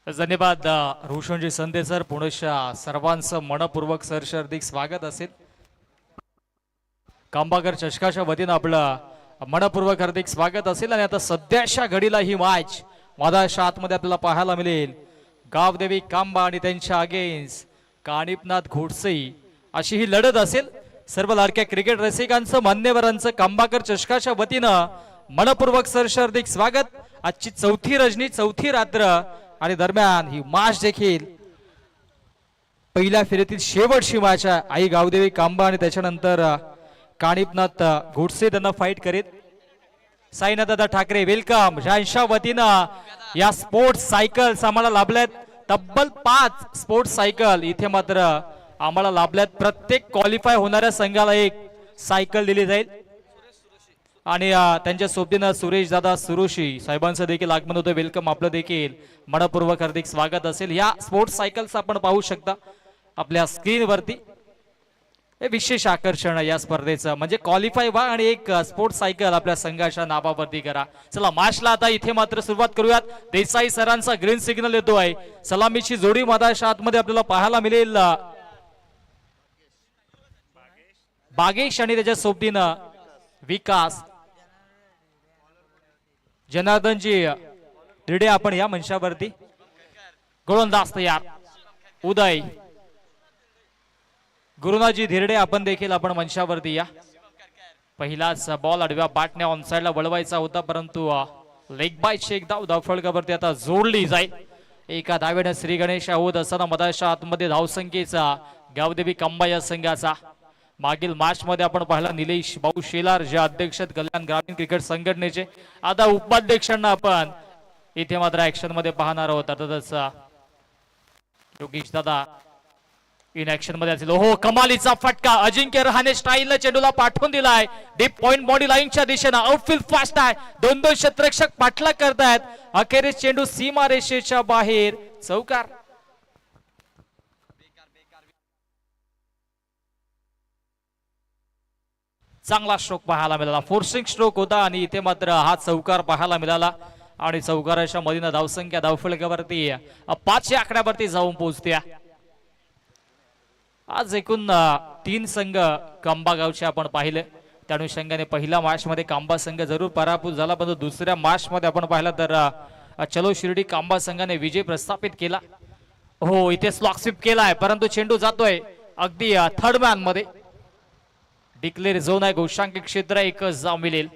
धन्यवाद रोशनजी संदे सर. पुनश्च सर्वांचं मनपूर्वक सरशार्दिक स्वागत असेल. कांबाकर चषकाच्या वतीनं आपलं मनपूर्वक हार्दिक स्वागत असेल. आणि आता सध्याच्या घडीला ही मॅच मधाच्या आतमध्ये आपल्याला पाहायला मिळेल. गावदेवी कांबा आणि त्यांच्या अगेन्स्ट कानिपनाथ घोडसे अशी ही लढत असेल. सर्व लाडक्या क्रिकेट रसिकांचं मान्यवरांचं कांबाकर चषकाच्या वतीनं मनपूर्वक सरशार्दिक स्वागत. आजची चौथी रजनी चौथी रात्र आणि दरम्यान ही मॅच देखील पहिल्या फेरीतील शेवटची मॅच आहे. आई गावदेवी कांबा आणि त्याच्यानंतर कानिपनाथ घोडसे त्यांना फाईट करेल. साईनाथ दादा ठाकरे वेलकम. ज्यांच्या वतीनं या स्पोर्ट्स सायकल्स आम्हाला लाभल्यात. तब्बल 5 स्पोर्ट्स सायकल इथे मात्र आम्हाला लाभल्यात. प्रत्येक क्वालिफाय होणाऱ्या संघाला एक सायकल दिली जाईल. आणि त्यांच्या सोबतीनं सुरेश दादा सुरुशी साहेबांचं देखील आगमन होतं. वेलकम. आपलं देखील मनपूर्वक हार्दिक स्वागत असेल. या स्पोर्ट्स सायकल्स आपण पाहू शकता आपल्या स्क्रीनवरती. हे विशेष आकर्षण या स्पर्धेचं म्हणजे क्वालिफाय व्हा आणि एक स्पोर्ट्स सायकल आपल्या संघाच्या नावावरती करा. चला मॅचला आता इथे मात्र सुरुवात करूयात. देसाई सरांचा ग्रीन सिग्नल येतो आहे. सलामीची जोडी मधाच्या आतमध्ये आपल्याला पाहायला मिळेल. बागेश आणि त्याच्या सोबतीनं विकास. जनार्दनजी धिरडे आपण या मंचावरती. गोलंदाज तयार उदय. गुरुनाजी धिरडे आपण देखील आपण मंचावरती या. पहिलाच बॉल आडव्या बाटने ऑन साइडला वळवायचा होता परंतु लेग बायची एक धावफलकावरती आता जोडली जाईल. एका धावेने श्री गणेश होत असताना मधाच्या आतमध्ये धावसंख्येचा गावदेवी कांबा या संघाचा. मागील मॅच मध्ये आपण पाहिला निलेश भाऊ शेलार जे अध्यक्ष कल्याण ग्रामीण क्रिकेट संघटनेचे. आता उपाध्यक्षांना आपण इथे मात्र ऍक्शन मध्ये पाहणार आहोत. अर्थातच योगेश दादा इन ऍक्शन मध्ये असेल. हो कमालीचा फटका. अजिंक्य रहाणे स्टाईलने चेंडूला पाठवून दिलाय डीप पॉइंट बॉडी लाईनच्या दिशेने. आउटफील्ड फास्ट आहे. 2 क्षेत्ररक्षक पाठलाग करतायत. अखेरीस चेंडू सीमा रेषेच्या बाहेर. चौकार. चांगला स्ट्रोक पाहायला मिळाला. फोर्सिंग स्ट्रोक होता आणि इथे मात्र हा चौकार पाहायला मिळाला. आणि चौकाराच्या मधीन धावसंख्या धावफलकावरती 5 या आकड्यावरती जाऊन पोहोचते. आज एकूण 3 संघ कांबा गावचे आपण पाहिले. त्या अनुषंगाने पहिल्या मॅच मध्ये कांबा संघ जरूर पराभूत झाला परंतु दुसऱ्या मॅच मध्ये आपण पाहिलं तर चलो शिर्डी कांबा संघाने विजय प्रस्थापित केला. हो इथे स्लॉक स्वीप केलाय परंतु चेंडू जातोय अगदी थर्ड मॅन मध्ये. डिक्लेअर झोन आहे. घोषांकी क्षेत्र एकच जाव मिळेल.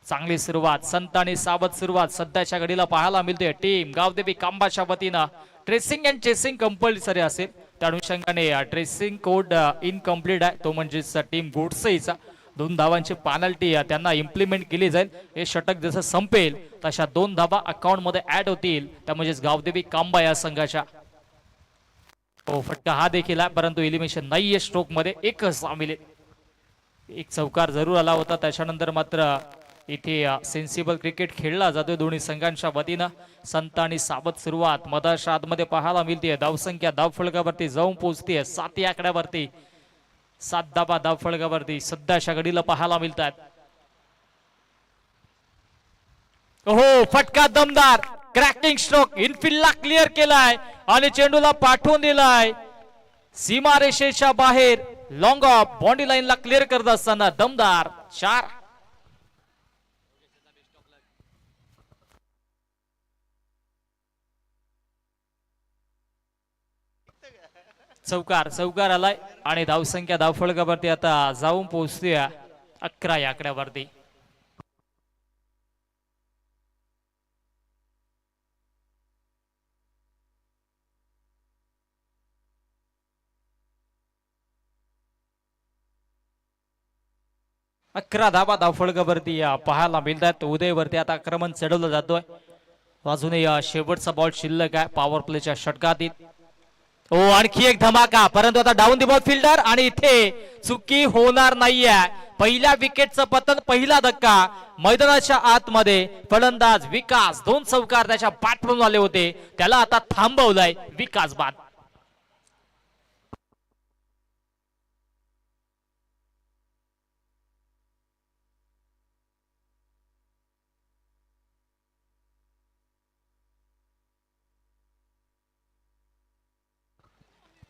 चांगली सुरुवात संत आणि सावध सुरुवात सध्याच्या घडीला पाहायला मिळते. टीम गावदेवी कांबाच्या वतीनं ट्रेसिंग अँड चेसिंग कंपल्सरी असेल. त्या अनुषंगाने ट्रेसिंग कोड इनकम्प्लीट आहे तो म्हणजेच टीम गोडसेचा 2 धावांची पेनल्टी त्यांना इम्प्लिमेंट केली जाईल. हे षटक जसं संपेल तशा 2 धावा अकाउंट मध्ये ऍड होतील. त्या म्हणजेच गावदेवी कांबा या संघाच्या. हो फटका हा देखील आहे परंतु एलिमिनेशन नाहीये. स्ट्रोक मध्ये एकच मिळेल. एक चौकार जरूर आला होता. त्याच्यानंतर मात्र इथे सेन्सिबल क्रिकेट खेळला जातोय दोन्ही संघांच्या वतीनं. संत आणि सावध सुरुवात मधाच्या आतमध्ये पाहायला मिळते. धावसंख्या धावफलकावरती जाऊन पोहोचते 7 या आकड्यावरती. 7 धावा धावफलकावरती सध्याच्या घडीला पाहायला मिळतात. हो फटका दमदार. क्रॅकिंग स्ट्रोक इनफिल्डला क्लिअर केलाय आणि चेंडूला पाठवून दिलाय सीमा रेषेच्या बाहेर. लॉंग ऑफ बॉडी लाईनला क्लिअर करत असताना दमदार 4. चौकार आलाय आणि धावसंख्या धावफलकावरती आता जाऊन पोहोचते 11 या आकड्यावरती. अकरा धावा धावफलकावरती पाहायला मिळतात. उदयवरती आता आक्रमण चढवलं जातोय. अजूनही शेवटचा बॉल शिल्लक आहे पॉवर प्लेच्या षटकातील. हो आणखी एक धमाका परंतु आता डाऊन दी बॉल फिल्डर आणि इथे चुकी होणार नाहीये. पहिल्या विकेटचं पतन पहिला धक्का मैदानाच्या आतमध्ये. फलंदाज विकास 2 चौकार त्याच्या बॅटवरून आले होते त्याला आता थांबवलंय विकास बाद.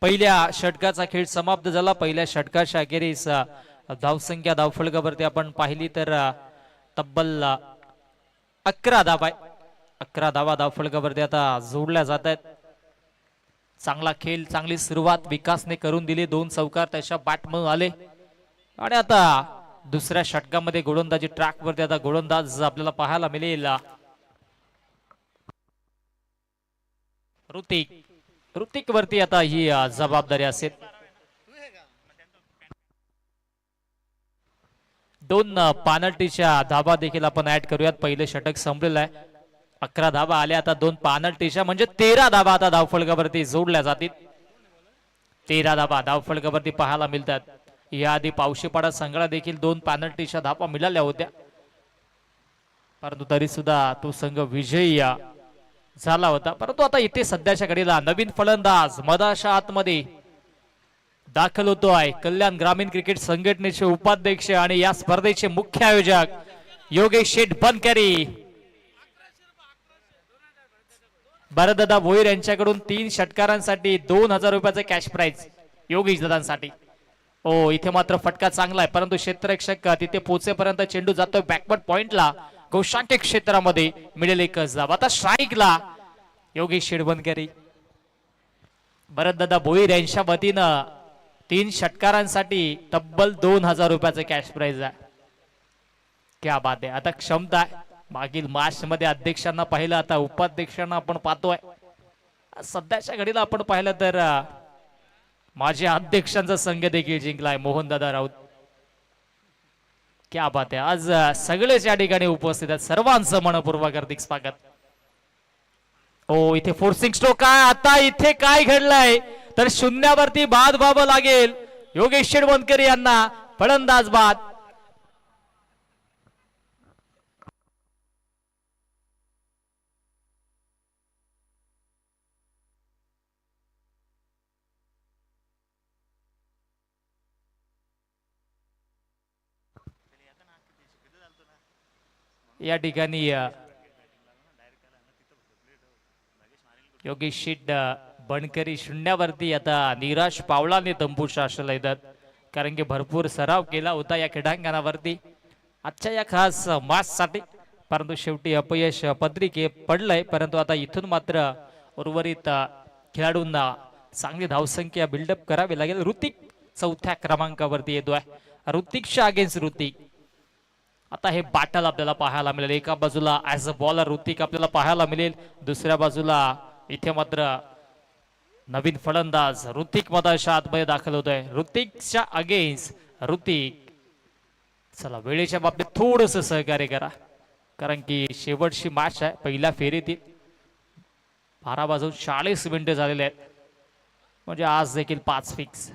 पहिल्या षटकाचा खेळ समाप्त झाला. पहिल्या षटकाच्या अखेरीस धावसंख्या धावफलकावरती आपण पाहिली तर तब्बल 11 धावा आहे. 11 धावा धावफलकावरती आता जोडल्या जात आहेत. चांगला खेळ, चांगली सुरुवात विकासने करून दिली. 2 चौकार त्याच्या बॅटमधून आले आणि आता दुसऱ्या षटकामध्ये गोलंदाजी ट्रॅक वरती आता गोलंदाज आपल्याला पाहायला मिळेल ऋतिक वरती आता ही जबाबदारी असेल. 2 पेनल्टीच्या धाबा देखील आपण ऍड करूयात. पहिले षटक संपलेलं आहे. 11 धाबा आल्या, आता 2 पेनल्टीच्या म्हणजे 13 धाबा आता धावफलकावरती जोडल्या जातील. 13 धाबा धावफलकावरती पाहायला मिळतात. याआधी पावशीपाडा संघाला देखील 2 पेनल्टीच्या धाबा मिळाल्या होत्या, परंतु तरी सुद्धा तो संघ विजयी झाला होता. परंतु आता इथे सध्याच्या घडीला नवीन फलंदाज मदाशा आतमध्ये दाखल होतोय. कल्याण ग्रामीण क्रिकेट संघटनेचे उपाध्यक्ष आणि या स्पर्धेचे मुख्य आयोजक योगेश शेठ बनकरी. भरतदादा भोईर यांच्याकडून 3 षटकारांसाठी 2000 रुपयाचे कॅश प्राइज योगेश दादांसाठी. ओ इथे मात्र फटका चांगला आहे, परंतु क्षेत्ररक्षक तिथे पोहोचेपर्यंत चेंडू जातोय बॅकवर्ड पॉइंटला. गोशांक क्षेत्रामध्ये मिळेल 1 धाव. आता स्ट्राईकला योगेश शेठ बनकरी. भरतदादा भोईर यांच्या वतीनं 3 षटकारांसाठी तब्बल 2000 रुपयाचे कॅश प्राइज आहे. क्या बात आहे. आता क्षमता आहे. मागील मॅच मध्ये अध्यक्षांना पाहिलं, आता उपाध्यक्षांना आपण पाहतोय. सध्याच्या घडीला आपण पाहिलं तर माझ्या अध्यक्षांचा संघ देखील जिंकलाय, मोहनदादा राऊत. क्या बात आहे. आज सगळेच या ठिकाणी उपस्थित आहेत. सर्वांचं मनपूर्वक हार्दिक स्वागत. ओ इथे फोर्सिंग स्ट्रोक काय, आता इथे काय घडलंय तर शून्यावरती बाद व्हावं लागेल योगेश शेठ बनकरी यांना. फलंदाज बाद. या ठिकाणी योगेश शेठ बनकरी शून्यावरती आता निराश पावलाने तंबूच्या आशेला येतात, कारण की भरपूर सराव केला होता या क्रीडांगणावरती आजच्या या खास मॅचसाठी. परंतु शेवटी अपयश पत्रिके पडलंय. परंतु आता इथून मात्र उर्वरित खेळाडूंना चांगली धावसंख्या बिल्डअप करावी लागेल. ऋतिक 4थ्या क्रमांकावरती येतोय. ऋतिकच्या अगेन्स्ट ऋतिक. आता हे बॅटल आपल्याला पाहायला मिळेल. एका बाजूला ऍज अ बॉलर ऋतिक आपल्याला पाहायला मिळेल, दुसऱ्या बाजूला इथे मात्र नवीन फलंदाज ऋतिक मदाशा आतमध्ये दाखल होतोय. ऋतिकच्या अगेन्स्ट ऋतिक. चला वेळेच्या बाबतीत थोडस सहकार्य करा, कारण की शेवटची मॅच आहे. पहिल्या फेरीतील 12 वाजून 40 मिनिटं झालेले आहेत, म्हणजे आज देखील 5 फिक्स.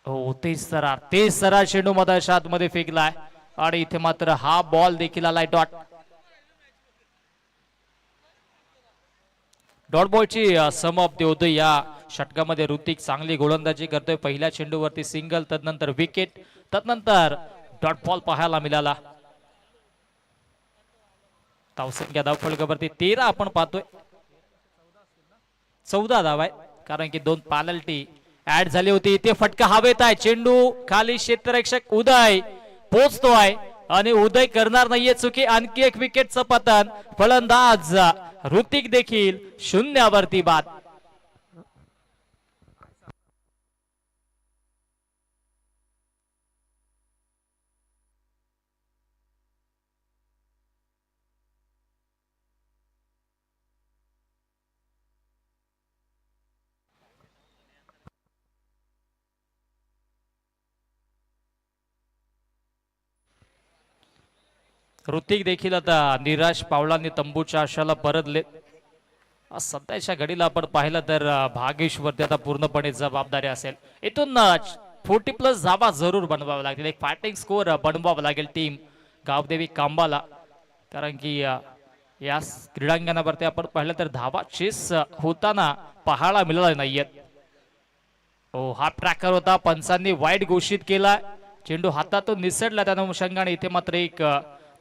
हो तेच सरार चेंडू मदाशा आतमध्ये फेकलाय आणि इथे मात्र हा बॉल देखील आलाय डॉट बॉलची समाप्ती होते. या षटकामध्ये ऋतिक चांगली गोलंदाजी करतोय. पहिल्या चेंडूवरती सिंगल, तदनंतर विकेट, तदनंतर डॉट बॉल पाहायला मिळाला. धावसंख्या धावफलकावरती 13 आपण पाहतोय. 14 धावा आहे, कारण की 2 पेनल्टी ऍड झाली होती. इथे फटका हवेत आहे. चेंडू खाली क्षेत्ररक्षक उदय पोहोचतोय आणि उदय करणार नाहीये चुकी. आणखी एक विकेटचं पतन. फलंदाज ऋतिक देखील शून्यावरती बाद. ऋतिक देखील आता निराश पावलांनी तंबूच्या आशाला परतले. सध्याच्या घडीला आपण पाहिलं तर भागेश्वरती आता पूर्णपणे जबाबदारी असेल. इथून 40+ धावा जरूर बनवावं लागतील. एक फायटिंग स्कोअर बनवावं लागेल टीम गावदेवी कांबाला, कारण की या क्रीडांगणावरती आपण पाहिलं तर धावा चेस होताना पाहायला मिळाला नाहीयेत. हो हाफ ट्रॅकर होता, पंचांनी वाईट घोषित केला. चेंडू हातातून निसटला, त्या अनुषंगाने इथे मात्र एक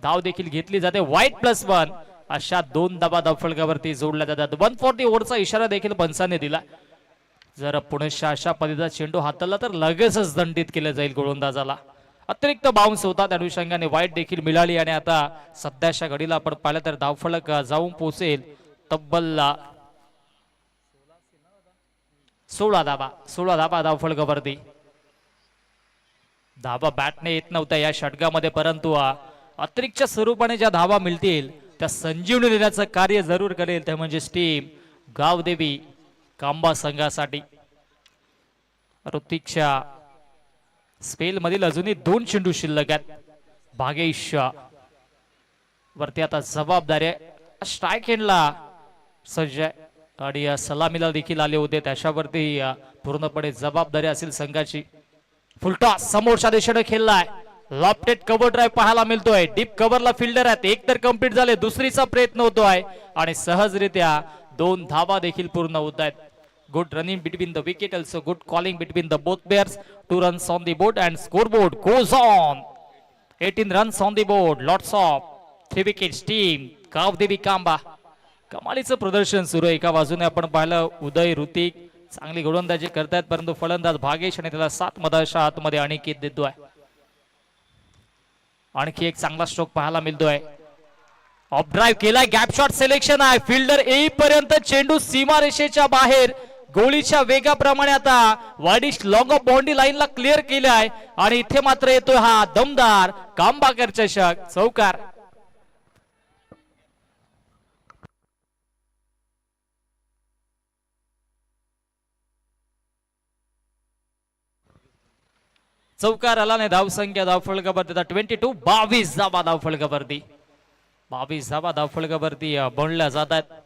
धाव देखील घेतली जाते. वाईट +1 अशा 2 धावा धावफलकावरती जोडल्या जातात. 140 ओव्हरचा इशारा देखील पंचाने दिला. जर पुणेशा अशा पद्धतीचा चेंडू हाताळला तर लगेचच दंडित केलं जाईल गोलंदाजाला. अतिरिक्त बाउन्स होता त्या अनुषंगाने वाईट देखील मिळाली आणि आता सध्याच्या घडीला आपण पाहिलं तर धावफलक जाऊन पोहोचेल तब्बल 16 धाबा धावफलकावरती. धाबा बॅटने येत नव्हत्या या षटकामध्ये, परंतु अतिरिक्त स्वरूपाने ज्या धावा मिळतील त्या संजीवनी देण्याचं कार्य जरूर करेल ते म्हणजे टीम गावदेवी कांबा संघासाठी. ऋतिकच्या स्पेल मधील अजूनही 2 चेंडू शिल्लक आहेत. भागेश वरती आता जबाबदारी आहे. स्ट्राईक एंडला सज्ज आहे आणि सलामीला देखील आले होते, त्याच्यावरती पूर्णपणे जबाबदारी असेल संघाची. फुलटॉस समोरच्या दिशेने खेळलाय. लॉफ्टेड कव्हर ड्राईव्ह पाहायला मिळतोय. डीप कव्हरला फिल्डर आहेत. एक तर कंप्लीट झाले, दुसरीचा प्रयत्न होतोय आणि सहजरित्या 2 धावा देखील पूर्ण होत आहेत. Good running between the wicket, also good calling between the both players. 2 runs on the board and scoreboard goes on. 18 runs on the board. Lots of 3 wickets team Gavdevi Kamba. कमालीचं प्रदर्शन सुरू आहे. एका बाजूने आपण पाहिलं उदय ऋतिक चांगली गोलंदाजी करतायत, परंतु फलंदाज भागेश आणि त्याला 7 मधाच्या आतमध्ये अनिकेत देतोय. आणखी एक चांगला स्ट्रोक पाहायला मिळतोय. ऑफ ड्राईव्ह केलाय. गॅप शॉट सिलेक्शन आहे. फिल्डर येईपर्यंत चेंडू सीमारेषेच्या बाहेर गोळीच्या वेगाप्रमाणे आता वाईडिश लॉंग ऑफ बाउंड्री लाईनला क्लिअर केलाय आणि इथे मात्र येतोय हा दमदार कांबाकर चषक चौकार. चौकार आला नाही. धावसंख्या धावफलकावरती 22. 22 धावा धावफलकावरती. 22 धावा धावफलकावरती बनल्या जात आहेत.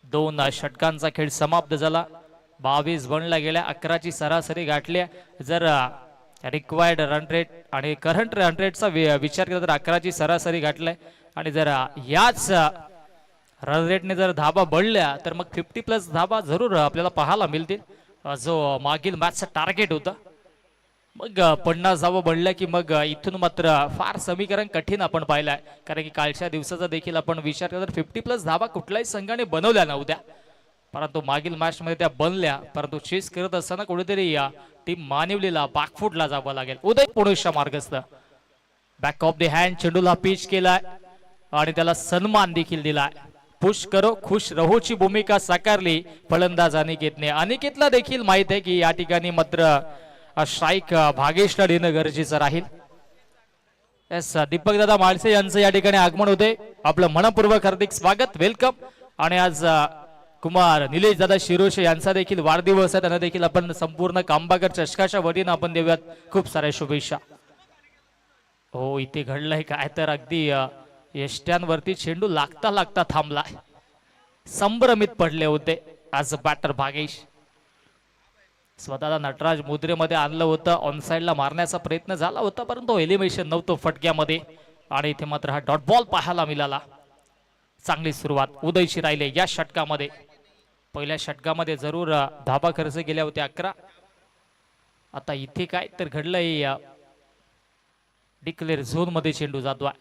2 षटकांचा खेळ समाप्त झाला. 22 बनल्या गेल्या. 11ची सरासरी गाठली. जर रिक्वायर्ड रन रेट आणि करंट रन रेटचा विचार केला तर 11ची सरासरी गाठलाय आणि जर याच रन रेटने जर धाबा बनल्या तर मग 50+ धाबा जरूर आपल्याला पाहायला मिळतील, जो मागील मॅचचं टार्गेट होतं. मग 50 धावा बनल्या की मग इथून मात्र फार समीकरण कठीण आपण पाहिलं आहे, कारण की कालच्या दिवसाचा देखील आपण विचार केला तर 50+ धावा कुठल्याही संघाने बनवल्या नव्हत्या, परंतु मागील मॅच मध्ये त्या बनल्या. परंतु चेस करत असताना कुठेतरी या टीम मानिवलीला बॅकफुटला जावं लागेल. उदय पुणेशा मार्गस्थ बॅक ऑफ द हँड चेंडूला पिच केलाय आणि त्याला सन्मान देखील दिलाय. पुश करो खुश रहोची भूमिका साकारली फलंदाज अनिकेतने. अनिकेतला देखील माहित आहे की या ठिकाणी मात्र स्ट्राईक भागेशला देणं गरजेचं राहील. एस दीपक दादा माळसे यांचं या ठिकाणी आगमन होते. आपलं मनपूर्वक हार्दिक स्वागत, वेलकम. आणि आज कुमार निलेश दादा शिरोशे यांचा देखील वाढदिवस आहे. त्यांना देखील आपण संपूर्ण कांबाकर चषकाच्या वतीनं आपण देऊयात खूप साऱ्या शुभेच्छा. हो इथे घडलंय काय तर अगदी यष्ट्यांवरती चेंडू लागता लागता थांबलाय. संभ्रमित पडले होते आज बॅटर भागेश. स्वतःला नटराज मुद्रेमध्ये आणलं होतं, ऑन साइडला मारण्याचा प्रयत्न झाला होता, परंतु एलिमिनेशन नव्हतं फटक्यामध्ये आणि इथे मात्र हा डॉट बॉल पाहायला मिळाला. चांगली सुरुवात उदयची राहिले या षटकामध्ये. पहिल्या षटकामध्ये जरूर धाबा खर्च गेल्या होत्या 11. आता इथे काय तर घडलंय, डिक्लेअर झोन मध्ये चेंडू जातोय.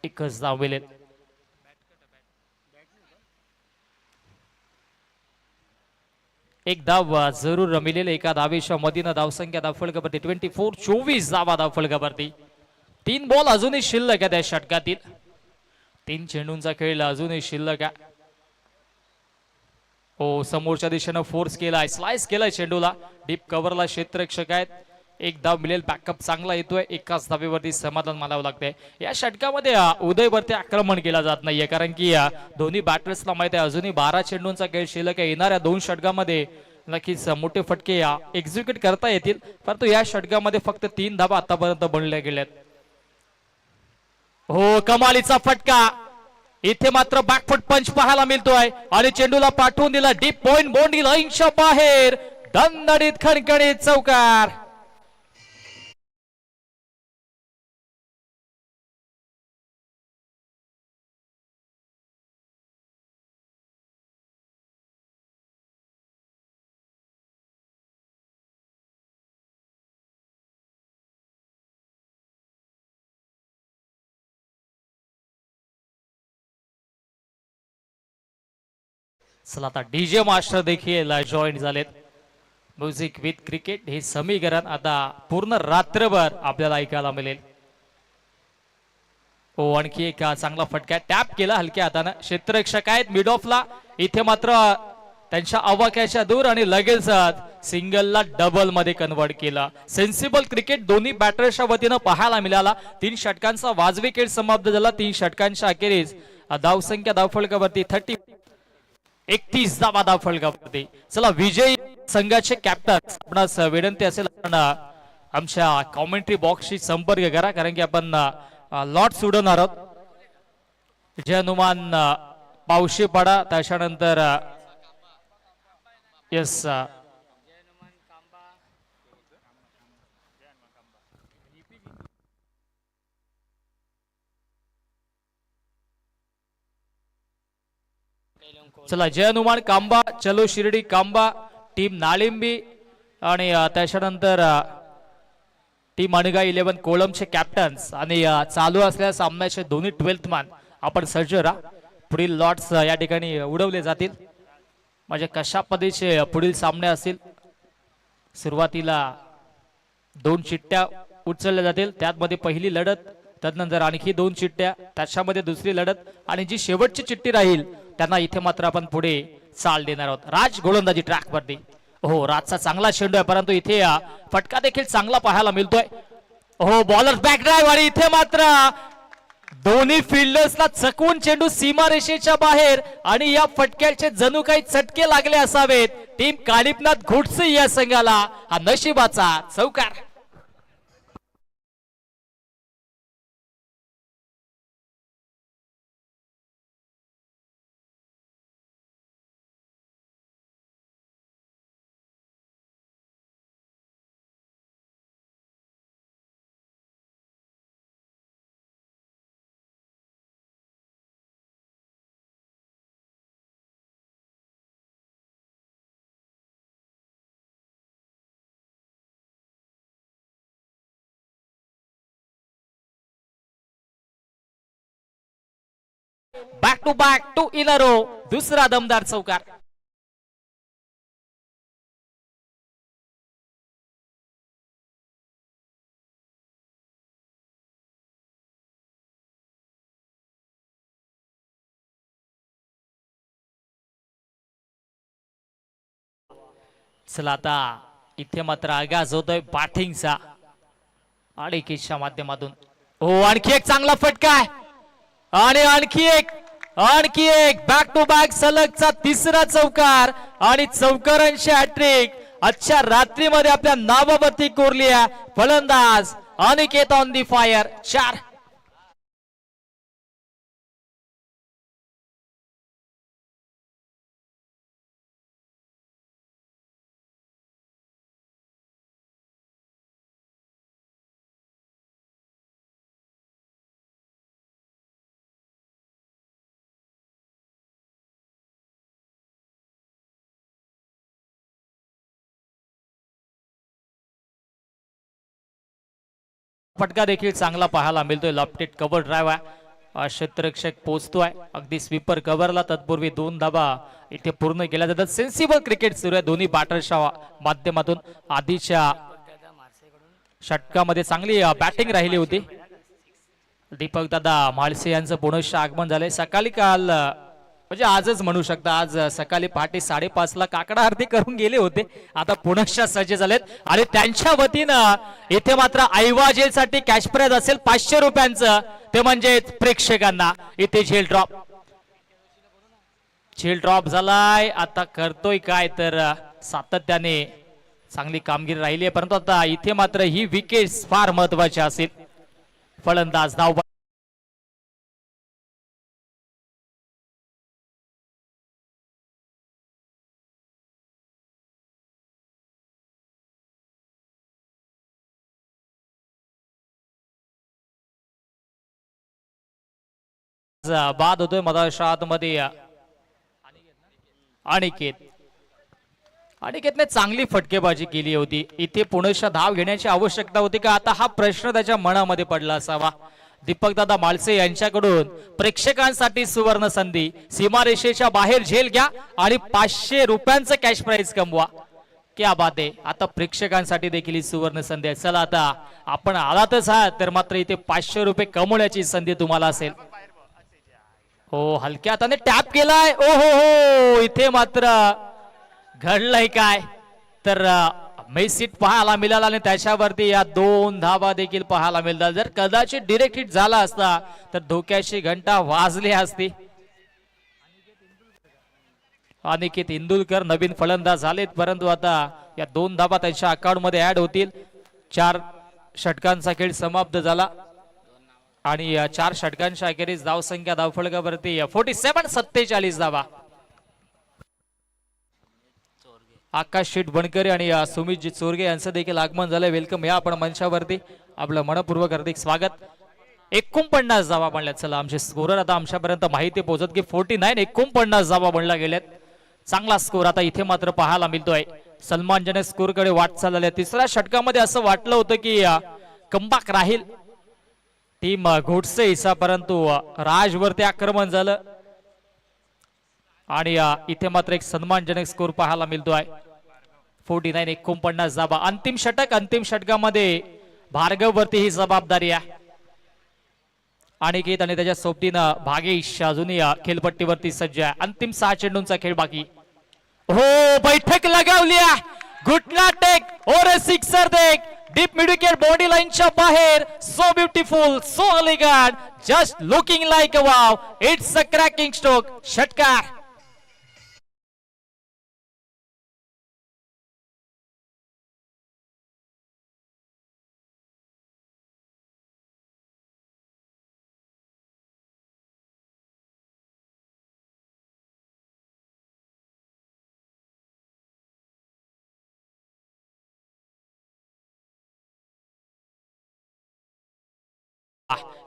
एकच धाव मिळेल. एक धाव जरूर मिळेल. एका धावेच्या मधीनं धावसंख्या धावफलकावरती 24. 24 धावा धावफलकावरती. 3 बॉल अजूनही शिल्लक आहे त्या षटकातील. 3 चेंडूंचा खेळ अजूनही शिल्लक आहे. हो समोरच्या दिशेनं फोर्स केलाय, स्लाइस केलाय चेंडूला. डीप कव्हरला क्षेत्ररक्षक आहेत. एक धाव मिळेल. बॅकअप चांगला येतोय. एकाच धावेवरती समाधान मानावं लागतंय. या षटकामध्ये उदयवरती आक्रमण केला जात नाहीये, कारण की दोन्ही बॅटर्सला माहिती आहे अजूनही 12 चेंडूंचा खेळ शिल्लक आहे. येणाऱ्या 2 षटकामध्ये नक्कीच मोठे फटके एक्झिक्यूट करता येतील, परंतु या षटकामध्ये फक्त 3 धावा आतापर्यंत बनल्या गेल्यात. हो कमालीचा फटका. इथे मात्र बॅकफुट पंच पाहायला मिळतोय आणि चेंडूला पाठवून दिला डीप पॉइंट बाउंड्री लाईनच्या बाहेर. दणदणीत खणखणीत चौकार. चला आता डीजे मास्टर देखील जॉईन झालेत. म्युझिक विथ क्रिकेट हे समीकरण आता पूर्ण रात्रभर आपल्याला ऐकायला मिळेल. हो आणखी एक चांगला फटका टॅप केला हलक्या हाताने. क्षेत्ररक्षक आहेत मिड ऑफला, इथे मात्र त्यांच्या आवाक्याच्या दूर आणि लगेच सिंगलला डबल मध्ये कन्वर्ट केला. सेन्सिबल क्रिकेट दोन्ही बॅटर्सच्या वतीनं पाहायला मिळाला. 3 षटकांचा वाजवी खेळ समाप्त झाला. 3 षटकांच्या अखेरीस धावसंख्या धावफलकावरती 31 धावा धावफलकावरती. चला विजयी संघाचे कॅप्टन आपणास विनंती असेल आमच्या कॉमेंट्री बॉक्सशी संपर्क करा, कारण की आपण लॉट सोडवणार आहोत. जय हनुमान पावशीपाडा, त्याच्यानंतर येस चला जय हनुमान कांबा, चलो शिर्डी कांबा, टीम नाळिंबी आणि त्याच्यानंतर टीम अनगा 11 कोळमचे कॅप्टन्स आणि चालू असलेल्या सामन्याचे दोन्ही 12th मॅन आपण सज्ज राहा. पुढील लॉट्स या ठिकाणी उडवले जातील. म्हणजे कशा पद्धतीचे पुढील सामने असतील. सुरुवातीला 2 चिठ्ठ्या उचलल्या जातील, त्यामध्ये पहिली लढत, त्यानंतर आणखी 2 चिठ्ठ्या, त्याच्यामध्ये दुसरी लढत आणि जी शेवटची चिठ्ठी राहील त्यांना इथे मात्र आपण पुढे चाल देणार आहोत. राज गोलंदाजी ट्रॅक वरती. हो राजचा चांगला चेंडू आहे, परंतु इथे फटका देखील चांगला पाहायला मिळतोय. हो बॉलर बॅक ड्राईव्ह आणि इथे मात्र दोन्ही फिल्डर्सला चकवून चेंडू सीमारेषेच्या बाहेर आणि या फटक्याचे जणू काही चटके लागले असावेत. टीम कालिपनाथ घोटसे या संघाला हा नशिबाचा चौकार. Back two in a row, दुसरा दमदार चौकार. चला आता इथे मात्र आगाज होतोय बॅटिंगचा आणि किशच्या माध्यमातून. हो आणखी एक चांगला फटका आहे आणि आणखी एक बॅक टू बॅक सलगचा तिसरा चौकार आणि चौकारांची हॅट्रिक आजच्या रात्रीमध्ये आपल्या नावावरती कोरली आहे. फलंदाज अनिकेत ऑन दी फायर. 4 फटका देखील चांगला पाहायला मिळतोय. लॉफ्टेड कव्हर ड्राईव्ह आहे, क्षेत्ररक्षक पोहोचतोय अगदी स्वीपर कव्हरला. तत्पूर्वी 2 धाबा इथे पूर्ण केल्या जातात. सेन्सिबल क्रिकेट सुरू आहे दोन्ही बॅटर्सच्या माध्यमातून. आधीच्या षटकामध्ये चांगली बॅटिंग राहिली होती. दीपक दादा म्हाळसे यांचं पुनश्च आगमन झालंय. सकाळी काल म्हणजे आजच म्हणू शकता, आज सकाळी पहाटे 5:30 ला काकडा आरती करून गेले होते, आता पुनश्च सज्ज झालेत आणि त्यांच्या वतीनं इथे मात्र ऐवाजेसाठी कॅश प्राइज असेल 500 रुपयांचं. ते म्हणजे प्रेक्षकांना इथे झेल ड्रॉप झालाय. आता करतोय काय तर सातत्याने चांगली कामगिरी राहिली आहे, परंतु आता इथे मात्र ही विकेट फार महत्वाची असेल. फलंदाज धाव बाद होतोय मधाशात मध्ये. अनिकेतने चांगली फटकेबाजी केली होती. इथे पुनश्च धाव घेण्याची आवश्यकता होती का, आता हा प्रश्न त्याच्या मनामध्ये पडला असावा. दीपकदादा माळसे यांच्याकडून प्रेक्षकांसाठी सुवर्ण संधी. सीमारेषेच्या बाहेर झेल घ्या आणि 500 रुपयांचं कॅश प्राइज कमवा. क्या बात आहे. आता प्रेक्षकांसाठी देखील ही सुवर्ण संधी आहे. चला आता आपण आलातच आहात तर मात्र इथे 500 रुपये कमवण्याची संधी तुम्हाला असेल. हो हलक्या हाताने टॅप केलाय. ओ हो इथे मात्र घडलंय काय तर मेसीट पाहायला मिळाला आणि त्याच्यावरती या 2 धावा देखील पाहायला मिळतात. जर कदाचित डिरेक्ट हिट झाला असता तर धोक्याची घंटा वाजली असती. अनिकेत इंदुलकर नवीन फलंदाज झालेत परंतु आता या 2 धावा त्यांच्या अकाउंट मध्ये ऍड होतील. 4 षटकांचा खेळ समाप्त झाला आणि 4 षटकांच्या अखेरीस धावसंख्या धावफलकावरती 47-47 धावा. आकाश शेठ बनकरे आणि सुमित चोरगे यांचं देखील आगमन झालंय. वेलकम. या आपण मंचावरती आपलं मनपूर्वक हार्दिक स्वागत. 49 धावा बनल्यात. चला आमचे स्कोरर आता आमच्यापर्यंत माहिती पोहोचत की 49 धावा बनल्या गेल्यात. चांगला स्कोर आता इथे मात्र पाहायला मिळतोय. सन्मानजनक स्कोर कडे वाटचाल झाली. तिसऱ्या षटकामध्ये असं वाटलं होतं की कमबॅक राहील टीम घोटसे हिसा परंतु राजवरती आक्रमण झालं आणि इथे मात्र एक सन्मानजनक स्कोर पाहायला मिळतोय. 49 धावा. अंतिम षटक. अंतिम षटकामध्ये भार्गव वरती ही जबाबदारी आहे. अनिकेत आणि त्याच्या सोबतीनं भागेश अजूनही खेळपट्टीवरती सज्ज आहे. अंतिम 6 चेंडूंचा खेळ बाकी. हो बैठक लगावली आहे. घुटना टेक और सिक्सर देख डीप मिड विकेट बॉडी लाईनच्या बाहेर. So beautiful so elegant just looking like a wow. It's a cracking stroke. षटकार.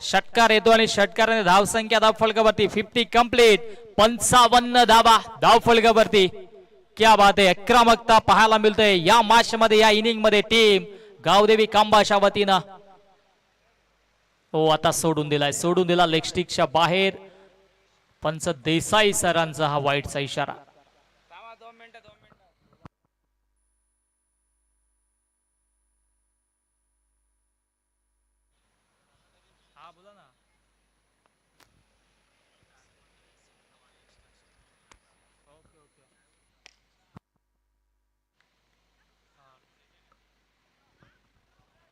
षटकार येतो आणि षटकाराने धावसंख्या धावफलकावरती 50 कंप्लीट. 55 धावा धावफलकावरती. क्या बात आहे. आक्रमकता पाहायला मिळते या मॅच मध्ये या इनिंग मध्ये टीम गावदेवी कांबाच्या वतीनं. हो आता सोडून दिला लेग स्टिकच्या बाहेर. पंच देसाई सरांचा हा वाईटचा इशारा.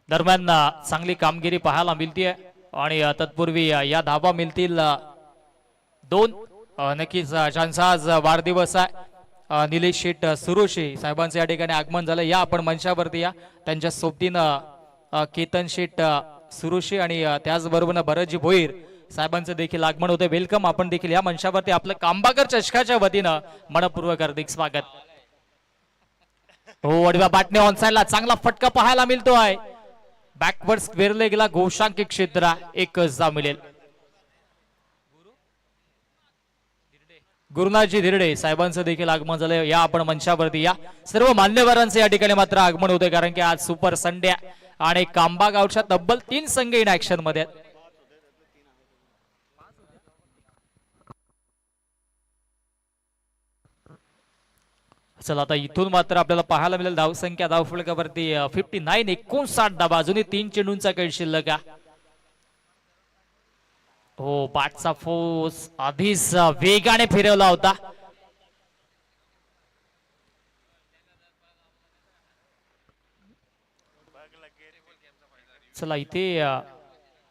दरम्यान चांगली कामगिरी पाहायला मिळतीये आणि तत्पूर्वी या धावा मिळतील 2. नक्कीच ज्यांचा आज वाढदिवस आहे निलेश शेठ सुरोशी साहेबांचे या ठिकाणी आगमन झालं. या आपण मंचावरती या. त्यांच्या सोबतीनं केतन शेठ सुरोशी आणि त्याचबरोबर भरतजी भोईर साहेबांचं देखील आगमन होतं. वेलकम. आपण देखील या मंचावरती आपलं कांबाकर चषकाच्या वतीनं मनपूर्वक हार्दिक स्वागत. हो वडव्या बाटणे ऑन साइडला चांगला फटका पाहायला मिळतोय. बॅकवर्ड स्क्वेअर लेगला घोषांकी क्षेत्र 1 धाव मिळेल. गुरुनाथजी धिरडे साहेबांचं देखील आगमन झालं. या आपण मंचावरती या. सर्व मान्यवरांचे या ठिकाणी मात्र आगमन होते कारण की आज सुपर संडे आणि कांबा गावच्या तब्बल 3 संघ इन ऍक्शन मध्ये. चला आता इथून मात्र आपल्याला पाहायला मिळेल धावसंख्या धावफलकावरती 59 धावा. अजूनही 3 चेंडूंचा खेळ शिल्लक आहे. हो बॅटचा फोर्स आधीच वेगाने फिरवला होता. चला इथे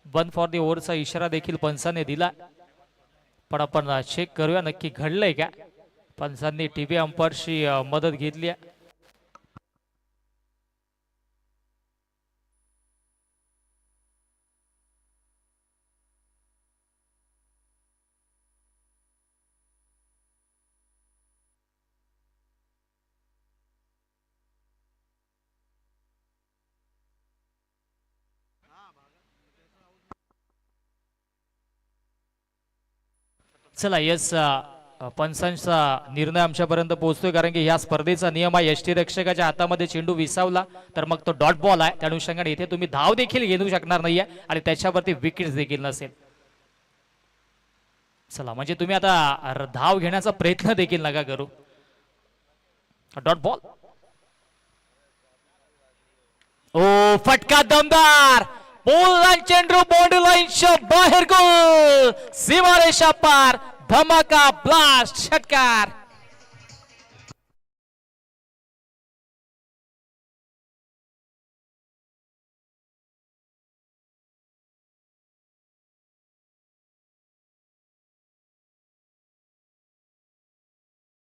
1 फॉर द ओव्हरचा इशारा देखील पंचाने दिला पण आपण चेक करूया नक्की घडलंय का. पंचांनी टीव्ही अंपायरची मदत घेतली. चला यस पंचांचा निर्णय आमच्यापर्यंत पोहोचतोय, कारण की ह्या स्पर्धेचा नियम आहे यष्टीरक्षकाच्या हातामध्ये चेंडू विसावला तर मग तो डॉट बॉल आहे. त्या अनुषंगाने इथे तुम्ही धाव देखील घेऊ शकणार नाहीये आणि त्याच्यावरती विकेट देखील नसेल. चला, म्हणजे तुम्ही आता धाव घेण्याचा प्रयत्न देखील नका करू. Dot ball. ओ फटका दमदार. बोल चेंडू बाउंड्री लाईनच्या बाहेर. गोल. सीमारेषा पार. धमाका ब्लास्ट षटकार.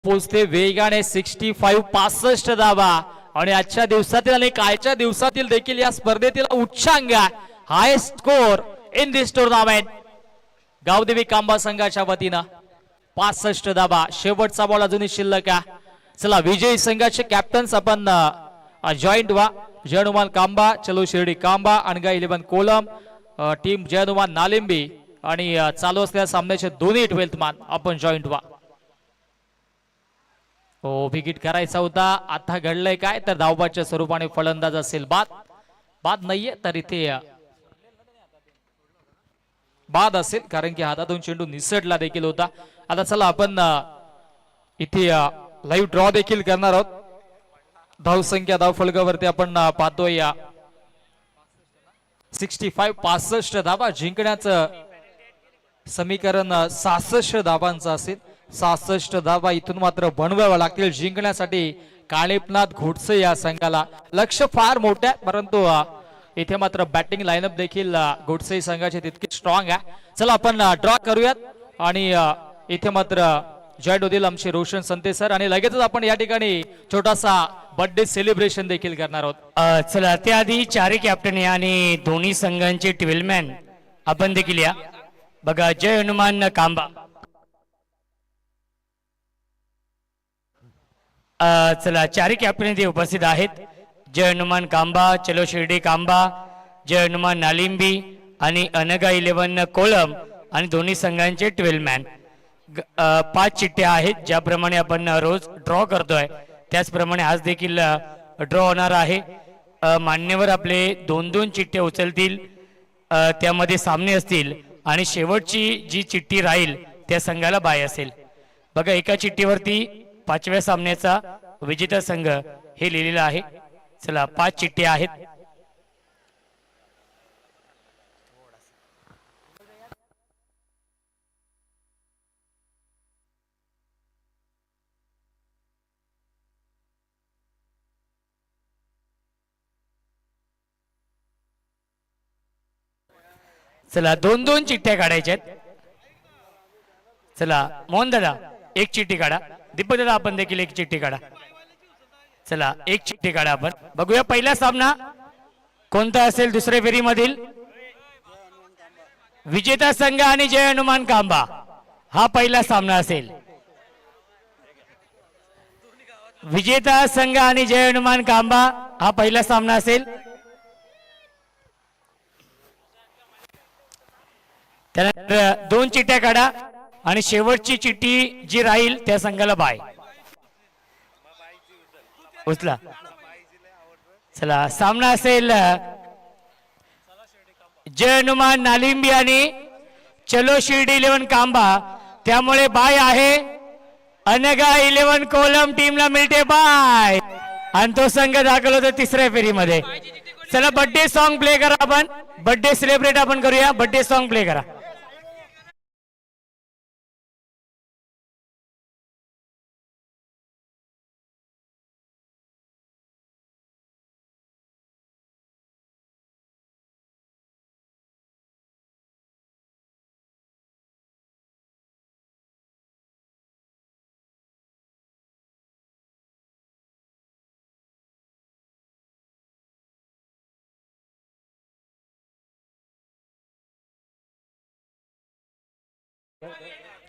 पोचते वेगाने 65 धावा आणि आजच्या दिवसातील आणि कालच्या दिवसातील देखील या स्पर्धेतील उच्चांक highest score in this tournament. Gavdevi Kamba संघाच्या वतीनं 65 धावा. शेवटचा बॉल अजूनही शिल्लक आहे. चला, विजयी संघाचे कॅप्टन्स आपण जॉईंट व्हा. जय हनुमान कांबा, चलो शिर्डी कांबा, अनगा 11 कोलम, टीम जय हनुमान नालिंबी आणि चालू असलेल्या सामन्याचे दोन्ही 12th मान आपण जॉईंट व्हा. हो, विकेट करायचा होता. आता घडलंय काय तर धावबादच्या स्वरूपाने फलंदाज असेल बाद नाहीये तर इथे बाद असेल, कारण की हातातून चेंडू निसटला देखील होता. आता चला आपण इथे लाईव्ह ड्रॉ देखील करणार आहोत. धावसंख्या धावफलकावरती आपण पाहतोय 65 धावा. जिंकण्याचं समीकरण 66 धावांचं असेल. 66 धावा इथून मात्र बनवाव्या लागतील जिंकण्यासाठी काळीपनाथ घोडसे या संघाला. लक्ष्य फार मोठं आहे, परंतु इथे मात्र बॅटिंग लाईनअप देखील घोडसे संघाचे तितके स्ट्रॉंग आहे. चला आपण ड्रॉ करूयात आणि इथे मात्र जॉईंट होतील आमचे रोशन संते सर आणि लगेचच आपण या ठिकाणी छोटासा बर्थडे सेलिब्रेशन देखील करणार आहोत. चला, त्याआधी चारही कॅप्टन या आणि दोन्ही संघांचे 12 मॅन आपण देखील या. बघा, जय हनुमान कांबा. चला, चारही कॅप्टन इथे उपस्थित आहेत. जय हनुमान कांबा, चलो शिर्डी कांबा, जय हनुमान नालिंबी आणि अनगा 11 कोलम आणि दोन्ही संघांचे 12 मॅन. 5 चिठ्ठ्या आहेत. ज्याप्रमाणे आपण रोज ड्रॉ करतोय त्याचप्रमाणे आज देखील ड्रॉ होणार आहे. मान्यवर आपले 2-2 चिठ्ठ्या उचलतील, त्यामध्ये सामने असतील आणि शेवटची जी चिठ्ठी राहील त्या संघाला बाय असेल. बघा, एका चिठ्ठीवरती 5व्या सामन्याचा विजेता संघ हे लिहिलेलं आहे. चला, 5 चिठ्ठ्या आहेत. चला, 2-2 चिठ्ठ्या काढायच्या आहेत. चला, मोहन दादा एक चिठ्ठी काढा. दीपक दादा आपण देखील एक चिठ्ठी काढा. चला, एक चिठ्ठी काढा. आपण बघूया पहिला सामना कोणता असेल. दुसऱ्या फेरीमधील विजेता संघ आणि जय हनुमान कांबा हा पहिला सामना असेल. विजेता संघ आणि जय हनुमान कांबा हा पहिला सामना असेल. त्यानंतर 2 चिठ्ठ्या काढा आणि शेवटची चिठ्ठी जी राहील त्या संघाला बाय उचला. चला, सामना असेल जय हनुमान नालिंबी आणि चलो शिर्डी 11 कांबा. त्यामुळे बाय आहे. अनगा 11 कोलम टीमला मिळते बाय आणि तो संघ दाखल होतो तिसऱ्या फेरीमध्ये. चला, बर्थडे सॉन्ग प्ले करा. आपण बर्थडे सेलिब्रेट आपण करूया. बर्थडे सॉन्ग प्ले करा.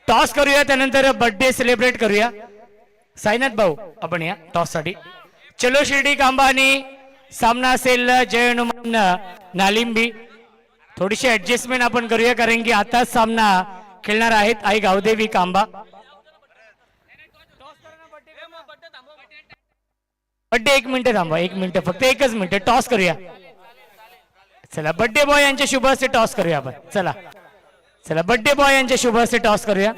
टॉस करूया, त्यानंतर बर्थडे सेलिब्रेट करूया. साईनाथ भाऊ आपण या टॉस साठी. चलो शिर्डी कांबा आणि सामना असेल जय हनुमान नालिंबी. थोडीशी ऍडजस्टमेंट आपण करूया, कारण की आताच सामना खेळणार आहेत आई गावदेवी कांबा. बड्डे 1 मिनिट थांबा, 1 मिनिट, फक्त 1च मिनिट टॉस करूया. चला बड्डे बॉय यांच्या शुभ हस्ते टॉस करूया आपण. चला चला बड्डे बॉय यांच्या शुभ हस्ते टॉस करूया.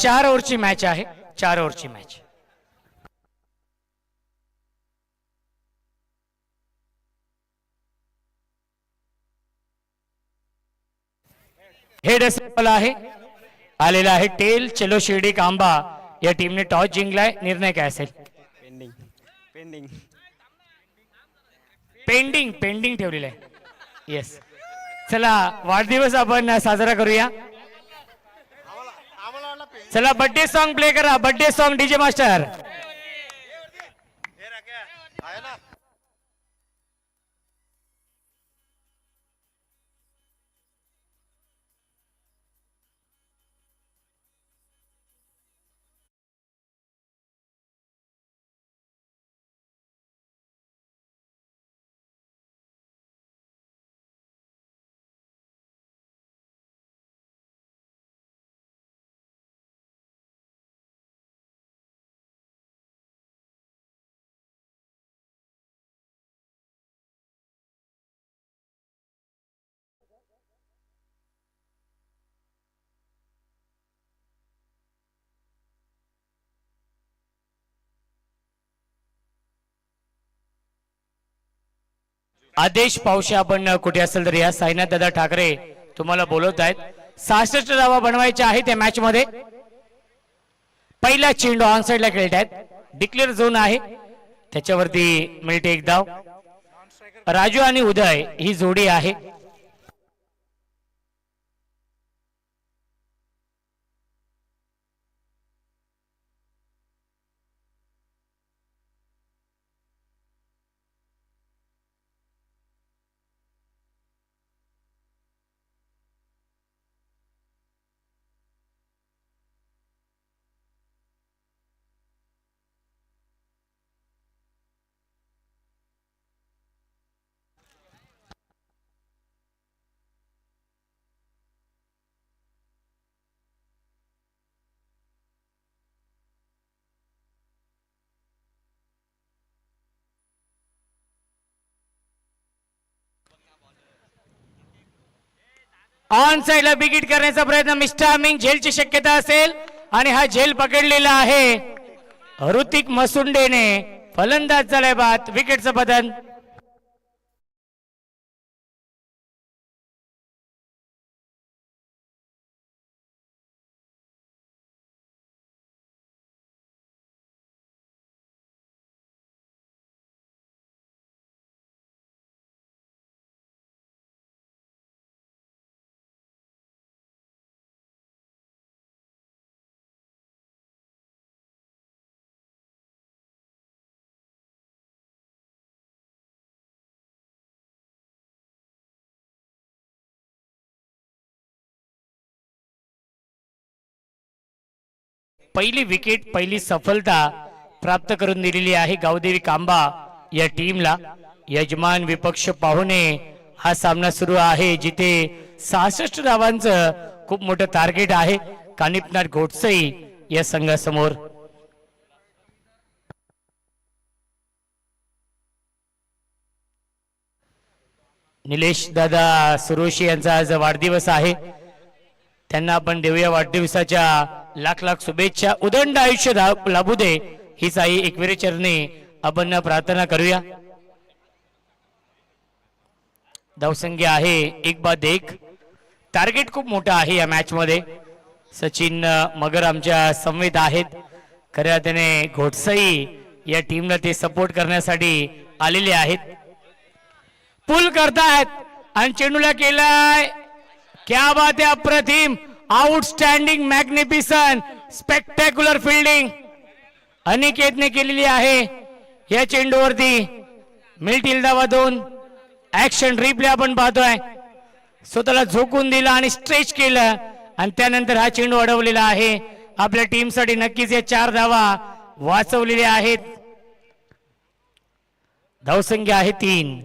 चार ओव्हरची मॅच आहे, 4 ओव्हरची मॅच. हेड असेल आहे, आलेला आहे टेल. चलो शिर्डी कांबा या टीमने टॉस जिंकलाय. निर्णय काय असेल? पेंडिंग पेंडिंग पेंडिंग पेंडिंग ठेवलेलं आहे. येस, चला वाढदिवस आपण साजरा करूया. चला बर्थडे सॉन्ग प्ले करा, बर्थडे सॉन्ग डीजे मास्टर. आदेश पावशी आपण कुठे असेल तर या. साईनाथ दादा ठाकरे तुम्हाला बोलवत आहेत. 66 धावा बनवायच्या आहेत या मॅच मध्ये. पहिला चेंडू ऑन साइडला खेळत आहेत. डिक्लेअर झोन आहे, त्याच्यावरती मिळते 1 धाव. राजू आणि उदय ही जोडी आहे. ऑन साइडला बिगिट करण्याचा प्रयत्न, मिस्टामिंग झेलची शक्यता असेल आणि हा झेल पकडलेला आहे ऋतिक मसुंडेने. फलंदाज झालाय बाद, विकेटचं बदल. पहिली विकेट, पहिली सफलता प्राप्त करून दिलेली आहे गावदेवी कांबा या टीमला. यजमान विपक्ष पाहुणे हा सामना सुरू आहे, जिथे 66 धावांचं खूप मोठं टार्गेट आहे कानिपनाथ घोटसई या संघासमोर. निलेश दादा सुरोशी यांचा आज वाढदिवस आहे. त्यांना आपण देऊया वाढदिवसाच्या लाख लाख शुभेच्छा. उदंड आयुष्य लाभू दे हीच आई एकविरे चरणी आपण प्रार्थना करूया. धावसंख्या आहे 1/1. टार्गेट खूप मोठा आहे या मॅच मध्ये. सचिन मगर आमच्या समवेत आहेत. खऱ्या अर्थाने घोटसई या टीमला ते सपोर्ट करण्यासाठी आलेले आहेत. पुल करतायत आणि चेंडूला केलाय. क्या बात आहे, अप्रतिम, आउटस्टँडिंग, मॅग्निफिसन, स्पेक्टॅक्युलर फिल्डिंग अनिकेतने केलेली आहे या चेंडूवरती. मिळतील धावा 2. ऍक्शन रिप्ले आपण पाहतोय. स्वतःला झोकून दिला आणि स्ट्रेच केलं आणि त्यानंतर हा चेंडू अडवलेला आहे आपल्या टीमसाठी नक्कीच या 4 धावा वाचवलेल्या आहेत. धावसंख्या आहे 3.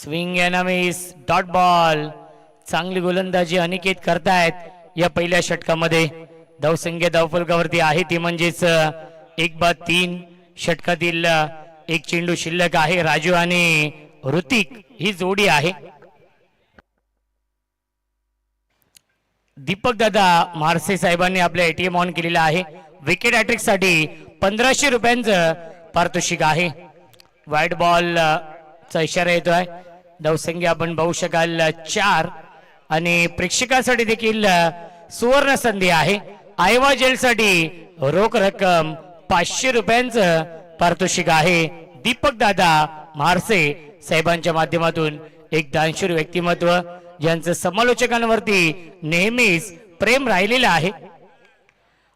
Swing and miss, dot ball. चांगली गोलंदाजी अनिकेत करतायत या पहिल्या षटकामध्ये. धावसंख्या धावफलकावरती आहे ती म्हणजेच 1-3. षटकातील एक चेंडू शिल्लक आहे. राजू आणि ऋतिक ही जोडी आहे. दीपक दादा मारसे साहेबांनी आपल्या एटीएम ऑन केलेला आहे. विकेट हॅट्रिक साठी 1500 रुपयांचं पारितोषिक आहे. व्हाईट बॉल चा इशारा येतोय. धावसंख्या आपण पाहू शकाल 4 आणि प्रेक्षकांसाठी देखील सुवर्ण संधी आहे. आयवा जेल साठी रोख रक्कम 500 रुपयांचं पारितोषिक आहे. दीपक दादा मारसे साहेबांच्या माध्यमातून एक दानशूर व्यक्तिमत्व ज्यांचं समालोचकांवरती नेहमीच प्रेम राहिलेलं आहे.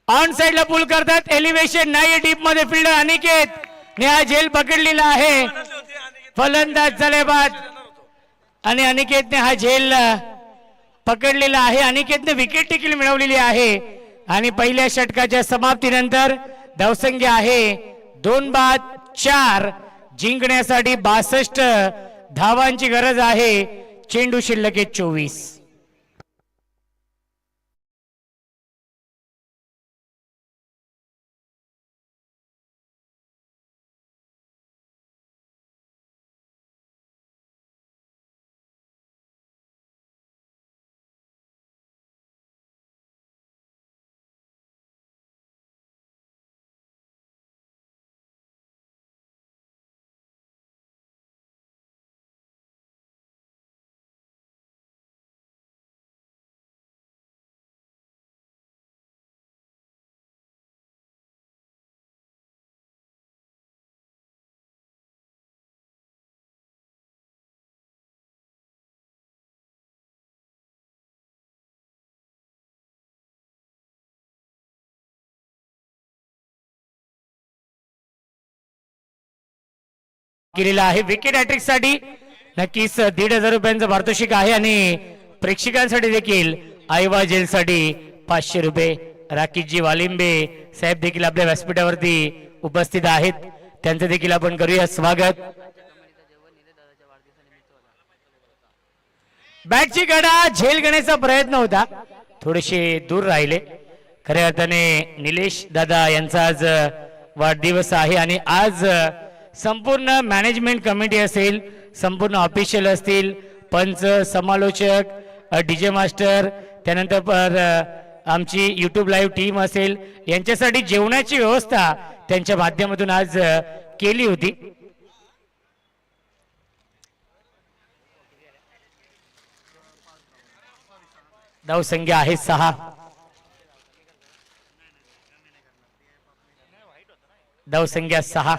ऑन साइडला पुल करतात. एलिव्हेशन नाही डीप मध्ये फील्डर अनिकेत ने हा झेल पकडलेला आहे. फलंदाज झाले बाद आणि अनिकेतने हा झेल पकडलेला आहे. अनिकेतने विकेट देखील मिळवलेली आहे आणि पहिल्या षटकाच्या समाप्तीनंतर धावसंख्या आहे 2-4. जिंकण्यासाठी 62 धावांची गरज आहे. चेंडू शिल्लक 24. केलेला आहे. विकेट हॅट्रिक साठी नक्कीच 1500 रुपयांचं पारितोषिक आहे आणि प्रेक्षकांसाठी देखील आयवा जेल साठी 500 रुपये. राकेशजी वालिंबे साहेब देखील आपल्या व्यासपीठावरती उपस्थित आहेत. त्यांचं देखील आपण करूया स्वागत. बॅटची गडा झेल घेण्याचा प्रयत्न होता, थोडेसे दूर राहिले. खऱ्या अर्थाने निलेश दादा यांचा आज वाढदिवस आहे आणि आज संपूर्ण मॅनेजमेंट कमिटी असेल, संपूर्ण ऑफिशियल असतील, पंच, समालोचक, डीजे मास्टर, त्यानंतर आमची यूट्यूब लाईव्ह टीम असेल, यांच्यासाठी जेवणाची व्यवस्था त्यांच्या माध्यमातून आज केली होती. धावसंख्या आहे 6. धावसंख्या 6.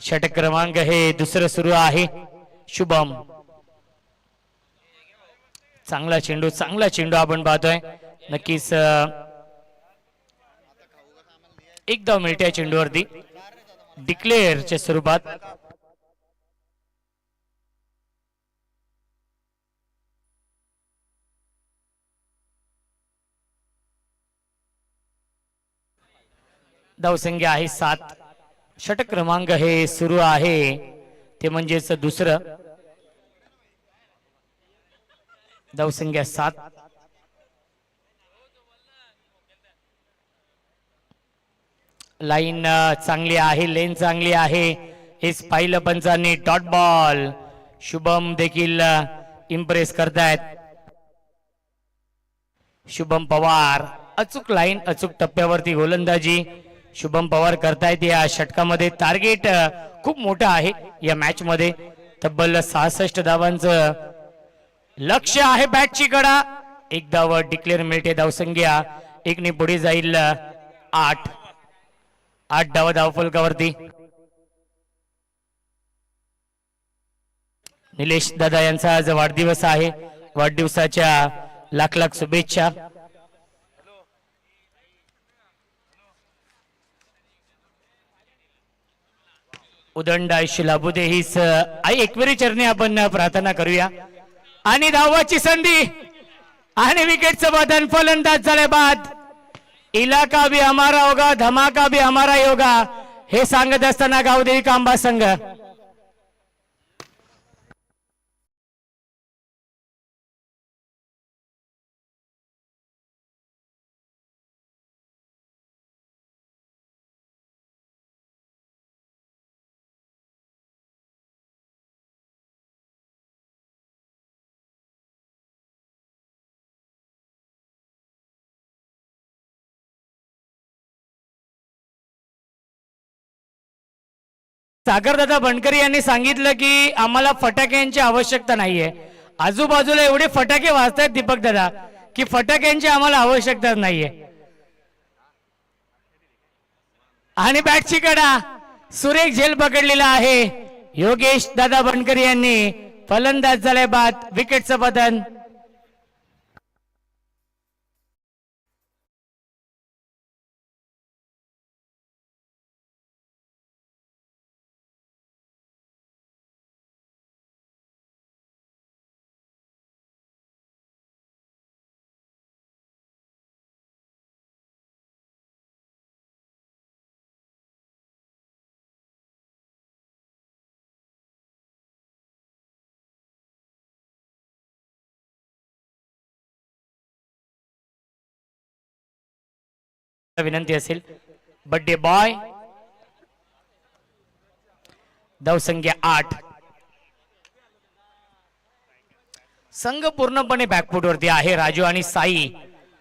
षटक क्रमांक हे दुसरं सुरू आहे. शुभम चांगला चेंडू आपण पाहतोय. नक्कीच एक धाव मिळते या चेंडूवरती डिक्लेअरच्या स्वरूपात. धावसंख्या आहे 7. षटक क्रमांक हे सुरू आहे ते म्हणजेच दुसरं. धावसंख्या 7. लाईन चांगली आहे, लेन चांगली आहे, हेच पाहिलं पंचांनी. Dot ball. शुभम देखील इम्प्रेस करतायत. शुभम पवार अचूक लाईन, अचूक टप्प्यावरती गोलंदाजी शुभम पवार करतायत. या षटकामध्ये टार्गेट खूप मोठं आहे या मॅच मध्ये. तब्बल 66 धावांचं लक्ष आहे. बॅटची कडा, एक धाव डिक्लेअर मिळते. धावसंख्या 1 ने पुढे जाईल. 8 धाव धावफलकावरती. निलेश दादा यांचा आज वाढदिवस आहे. वाढदिवसाच्या लाख लाख शुभेच्छा. उदंड आयुष्य लाभू दे हीच आई एकविरी चरणी आपण प्रार्थना करूया. आणि धावाची संधी आणि विकेटचं बदन, फलंदाज झाले बाद. इलाका भी हमारा होगा, धमाका भी हमारा ही होगा, हे सांगत असताना गावदेवी कांबा संघ सागरदादा बनकरी यांनी सांगितलं की आम्हाला फटाक्यांची आवश्यकता नाहीये. आजूबाजूला एवढे फटाके वाजतायत दीपक दादा की फटाक्यांची आम्हाला आवश्यकता नाहीये. आणि बॅटची कडा सुरेख झेल पकडलेला आहे. योगेश दादा बनकरी यांनी फलंदाज झाले बाद. विकेटचं पतन. विनंती असेल. बर्थडे बॉय धावसंख्या 8. संघ पूर्णपणे बॅकफुटवरती आहे. राजू आणि साई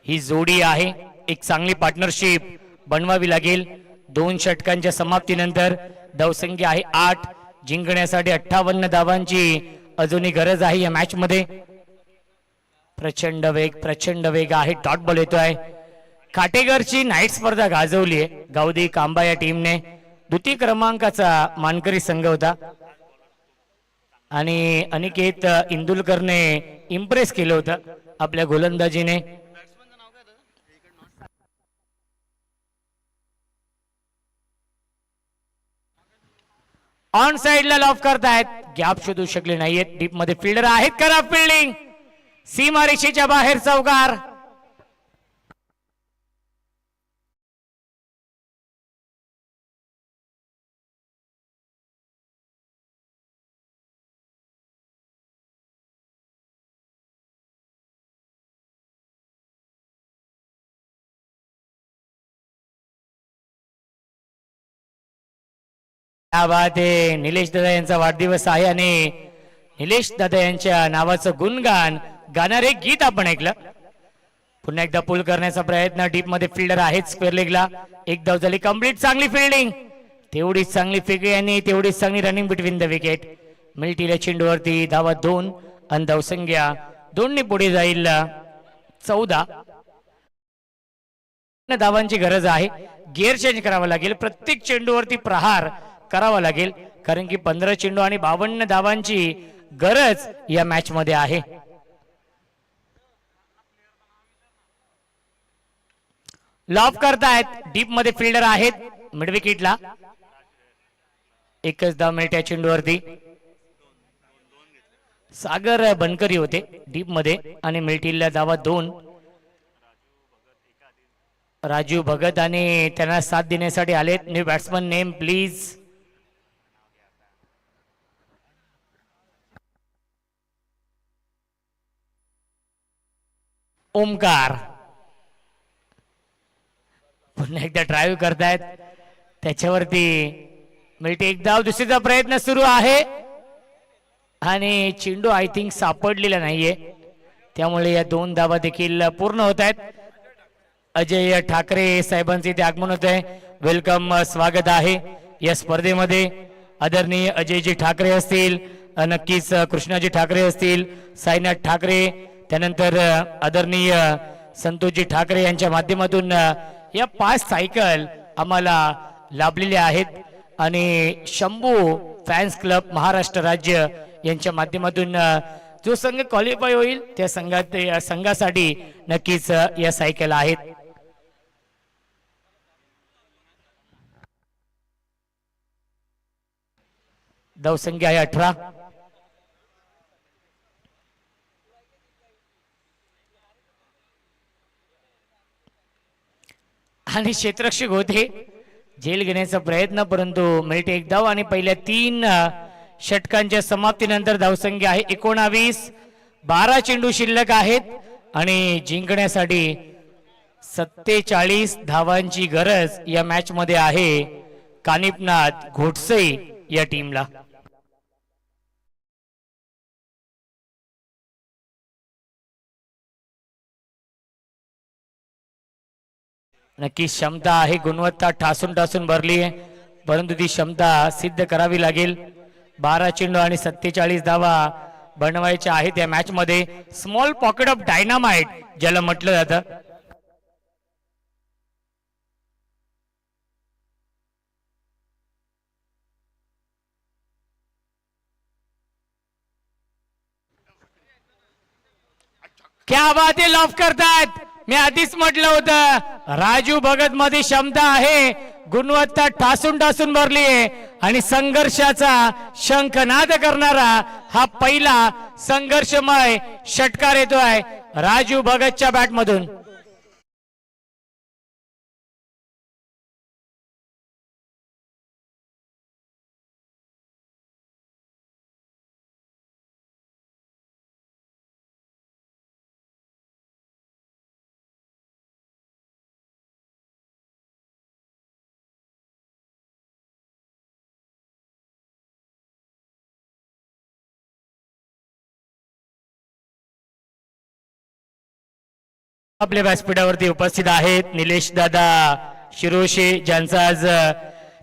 ही जोडी आहे. एक चांगली पार्टनरशिप बनवावी लागेल. 2 षटकांच्या समाप्तीनंतर धावसंख्या आहे 8. जिंकण्यासाठी 58 धावांची अजूनही गरज आहे या मॅच मध्ये. प्रचंड वेग आहे. डॉट बॉल येतोय. काटेगरची नाईट स्पर्धा गाजवली आहे गावदेवी कांबा या टीमने. द्वितीय क्रमांकाचा मानकरी संघ होता आणि अनिकेत इंदुलकरने इम्प्रेस केलं होतं आपल्या गोलंदाजीने. ऑन साइडला लॉफ करतायत. गॅप शोधू शकले नाहीयेत. डीप मध्ये फिल्डर आहेत. करा फिल्डिंग. सीमारेषेच्या बाहेर चौकार. निलेश दादा यांचा वाढदिवस आहे आणि निलेश दादा यांच्या नावाचं गुणगान गाणारे गीत आपण ऐकलं. पुन्हा एकदा पुल करण्याचा प्रयत्न. डीप मध्ये फिल्डर आहेत स्क्वेअर लेगला. एक धाव झाली कंप्लीट. चांगली फिल्डिंग. तेवढीच चांगली फिके आणि तेवढीच चांगली रनिंग बिटवीन द विकेट. मिल्टीला चेंडूवरती धावा 2 आणि धावसंख्या 2 ने पुढे जाईल 14. धावांची गरज आहे. गिअर चेंज करावा लागेल. प्रत्येक चेंडूवरती प्रहार करावा लागेल कारण की 15 चेंडू आणि 52 धावांची गरज या मॅच मध्ये आहे. लॉफ करतायत. डीप मध्ये फिल्डर आहेत मिड विकेटला. एकच धाव मिळते या चेंडूवरती. सागर बनकरी होते डीप मध्ये आणि मिल्टीला धावा 2. राजू भगत आणि त्यांना साथ देण्यासाठी आलेत. New batsman name please. Omkar पुन्हा एकदा ड्राईव्ह करतायत. त्याच्यावरती मिळते एक धाव. दुसरीचा प्रयत्न सुरू आहे आणि चेंडू आय थिंक सापडलेला नाहीये त्यामुळे या 2 धावा देखील पूर्ण होत आहेत. अजय ठाकरे साहेबांचे इथे आगमन होत आहे. वेलकम स्वागत आहे या स्पर्धेमध्ये. आदरणीय अजयजी ठाकरे असतील, नक्कीच कृष्णाजी ठाकरे असतील, साईनाथ ठाकरे, त्यानंतर आदरणीय संतोषजी ठाकरे यांच्या माध्यमातून या 5 सायकल आम्हाला लाभलेल्या आहेत आणि शंभू फॅन्स क्लब महाराष्ट्र राज्य यांच्या माध्यमातून जो संघ क्वालिफाय होईल त्या संघासाठी नक्कीच या सायकल आहेत. धावसंख्या आहे 18. आणि क्षेत्ररक्षक होते झेल घेण्याचा प्रयत्न, परंतु मिळते एक धाव आणि पहिल्या 3 षटकांच्या समाप्तीनंतर धावसंख्या आहे 19. 12 चेंडू शिल्लक आहेत आणि जिंकण्यासाठी 47 धावांची गरज या मॅच मध्ये आहे कानिपनाथ घोटसे या टीमला. नक्की क्षमता आहे, गुणवत्ता ठासून ठासून भरली आहे, परंतु ती क्षमता सिद्ध करावी लागेल. 12 चेंडू आणि 47 धावा बनवायच्या आहेत या मॅच मध्ये. स्मॉल पॉकेट ऑफ डायनामाइट ज्याला म्हटलं जातं. क्या बात आहे, लॉफ करतात. मी आधीच म्हटलं होतं राजू भगत मध्ये क्षमता आहे, गुणवत्ता ठासून ठासून भरली आहे आणि संघर्षाचा शंखनाद करणारा हा पहिला संघर्षमय षटकार येतोय राजू भगतच्या बॅट मधून. आपल्या व्यासपीठावरती उपस्थित आहेत निलेश दादा शिरोशे, ज्यांचा आज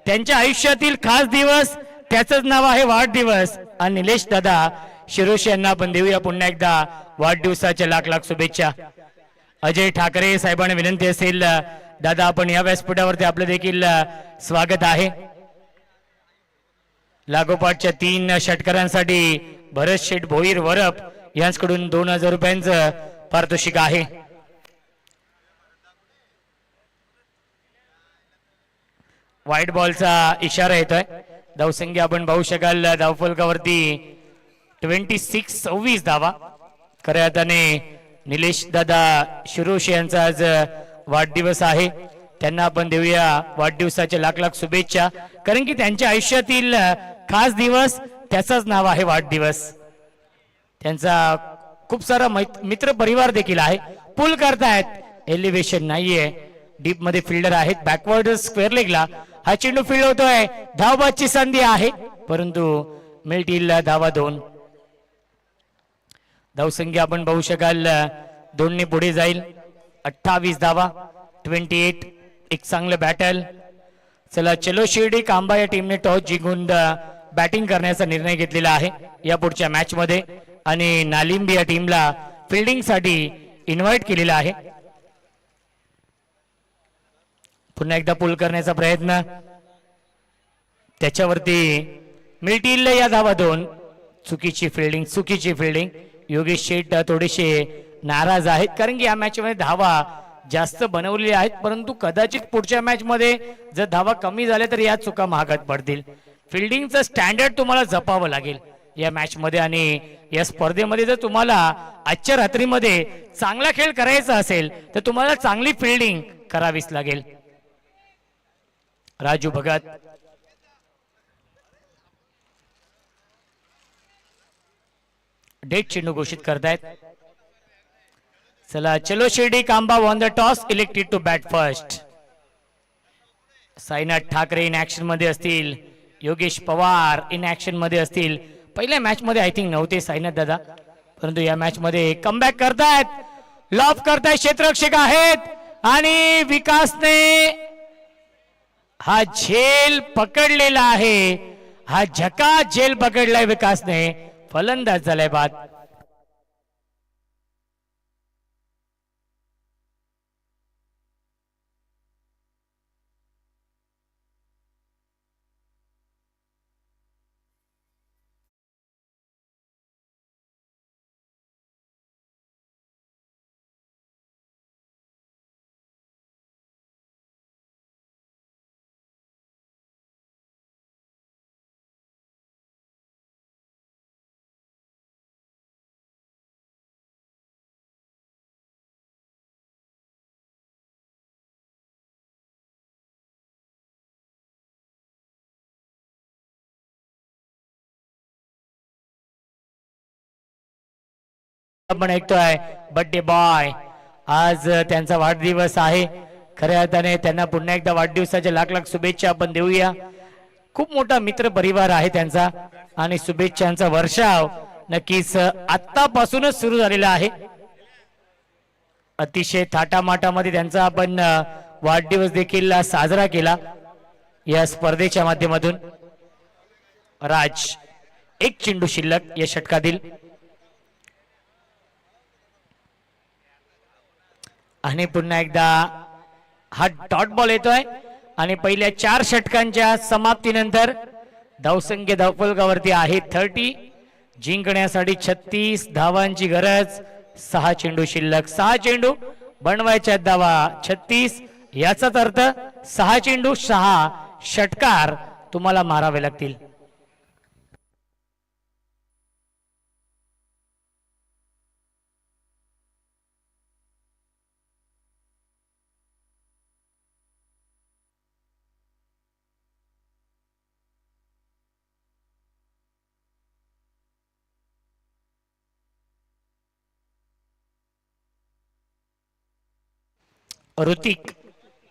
त्यांच्या आयुष्यातील खास दिवस, त्याचंच नाव आहे वाढदिवस. आणि निलेश दादा शिरोशे यांना आपण देऊया पुन्हा एकदा वाढदिवसाच्या लाख लाख शुभेच्छा. अजय ठाकरे साहेबांना विनंती असेल, दादा आपण या व्यासपीठावरती आपलं देखील स्वागत आहे. लागोपाठच्या 3 षटकारांसाठी भरत शेठ भोईर वरप यांच्याकडून 2000 रुपयांचं पारितोषिक आहे. व्हाईट बॉलचा इशारा येतोय. धावसंख्या आपण पाहू शकाल धावफलकावरती 26 धावा. खऱ्या अर्थाने निलेश दादा शिरोशे यांचा आज वाढदिवस आहे, त्यांना आपण देऊया वाढदिवसाच्या लाख लाख शुभेच्छा, कारण की त्यांच्या आयुष्यातील खास दिवस, त्याचंच नाव आहे वाढदिवस. त्यांचा खूप सारा मित्र परिवार देखील आहे. पुल करतायत, एलिव्हेशन नाहीये, डीप मध्ये फिल्डर आहेत. बॅकवर्ड स्क्वेअर लेगला हा चेंडू फील्ड होतोय, धावबादची संधी आहे, परंतु मिळतील धावा 2. धावसंख्या आपण पाहू शकाल 2 पुढे जाईल. 28 धावा, 28. एक चांगलं बॅटल. चला चलो शिर्डी कांबा या टीमने टॉस जिंकून बॅटिंग करण्याचा निर्णय घेतलेला आहे या पुढच्या मॅच मध्ये, आणि नालिंबी या टीमला फिल्डिंग साठी इन्व्हाइट केलेला आहे. पुन्हा एकदा पुल करण्याचा प्रयत्न, त्याच्यावरती मिळतील या धावा 2. चुकीची फिल्डिंग. योगेश शेठ थोडेसे नाराज आहेत, कारण की या मॅच मध्ये धावा जास्त बनवलेल्या आहेत, परंतु कदाचित पुढच्या मॅच मध्ये जर धावा कमी झाल्या तर या चुका महागात पडतील. फिल्डिंगचं स्टँडर्ड तुम्हाला जपावं लागेल या मॅच मध्ये, आणि या स्पर्धेमध्ये जर तुम्हाला आजच्या रात्रीमध्ये चांगला खेळ करायचा असेल तर तुम्हाला चांगली फिल्डिंग करावीच लागेल. राजू भगत डेट चेंडू घोषित करतायत. चला चलो Shirdi Kamba won the toss, elected to bat first. Sainath Thackeray in action मध्ये असतील, योगेश पवार इन ऍक्शन मध्ये असतील. पहिल्या मॅच मध्ये आय थिंक नव्हते साईनाथ दादा, परंतु या मॅच मध्ये कमबॅक करतायत, लॉफ करतायत, क्षेत्ररक्षक आहेत, आणि विकासने हा झेल पकडलेला आहे. हा झकास झेल पकडलाय विकासने, फलंदाज झालाय बाद. आपण ऐकतोय बर्थडे बॉय, आज त्यांचा वाढदिवस आहे. खऱ्या अर्थाने त्यांना पुन्हा एकदा वाढदिवसाच्या लाख लाख शुभेच्छा आपण देऊया. खूप मोठा मित्र परिवार आहे त्यांचा आणि शुभेच्छांचा वर्षाव नक्कीच आत्तापासूनच सुरू झालेला आहे. अतिशय थाटामाटामध्ये त्यांचा आपण वाढदिवस देखील साजरा केला या स्पर्धेच्या माध्यमातून. राज, एक चेंडू शिल्लक या षटकातील आणि पुन्हा एकदा हा डॉट बॉल येतोय आणि पहिल्या 4 षटकांच्या समाप्तीनंतर धावसंख्या धावफलकावरती आहे 30. जिंकण्यासाठी 36 धावांची गरज. 6 चेंडू शिल्लक. 6 चेंडू बनवायच्या धावा 36. याचाच अर्थ 6 चेंडू 6 षटकार तुम्हाला मारावे लागतील. ऋतिक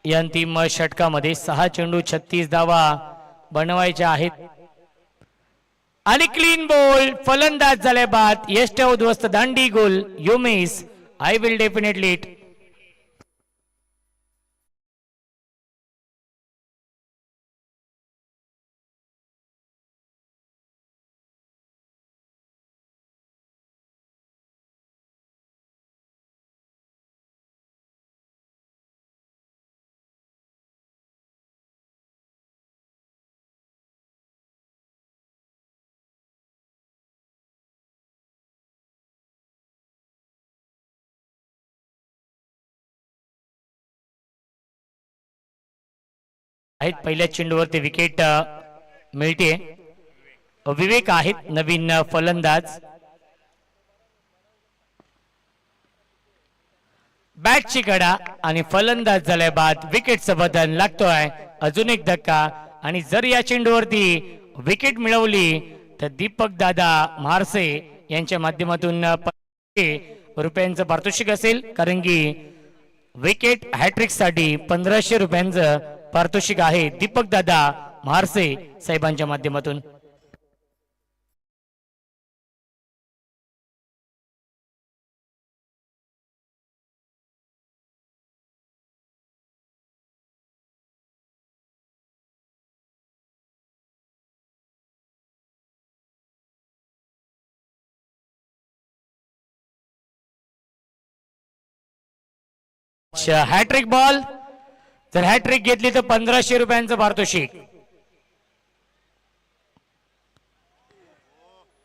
या अंतिम षटकामध्ये 6 चेंडू 36 धावा बनवायच्या आहेत आणि क्लीन बॉल. फलंदाज झाल्या बाद यष्ट उद्ध्वस्त दांडी गोल. You miss, I will definitely it. आहेत पहिल्या चेंडूवरती विकेट मिळते. विवेक आहेत नवीन फलंदाज. बॅटची कडा आणि फलंदाज झाल्या बाद विकेटचं बदल लागतोय. अजून एक धक्का आणि जर या चेंडूवरती विकेट मिळवली तर दीपक दादा म्हारसे यांच्या माध्यमातून रुपयांचं पारितोषिक असेल, कारण की विकेट हॅट्रिक साठी 1500 रुपयांचं पारितोषिक आहे दीपक दादा म्हारसे साहेबांच्या माध्यमातून. हॅट्रिक बॉल, जर हॅट्रिक घेतली तर 1500 रुपयांचं पारितोषिक.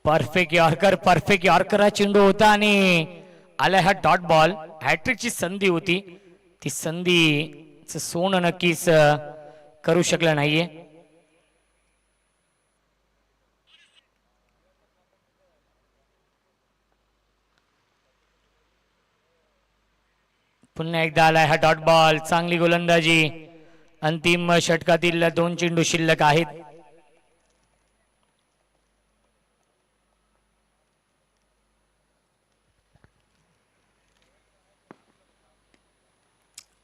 परफेक्ट यॉर्कर हा चेंडू होता आणि आला हा डॉट बॉल. हॅट्रिकची संधी होती, ती संधीचं सोनं नक्कीच करू शकलं नाहीये. पुन्हा एकदा आलाय हा डॉट बॉल. चांगली गोलंदाजी. अंतिम षटकातील 2 चेंडू शिल्लक आहेत.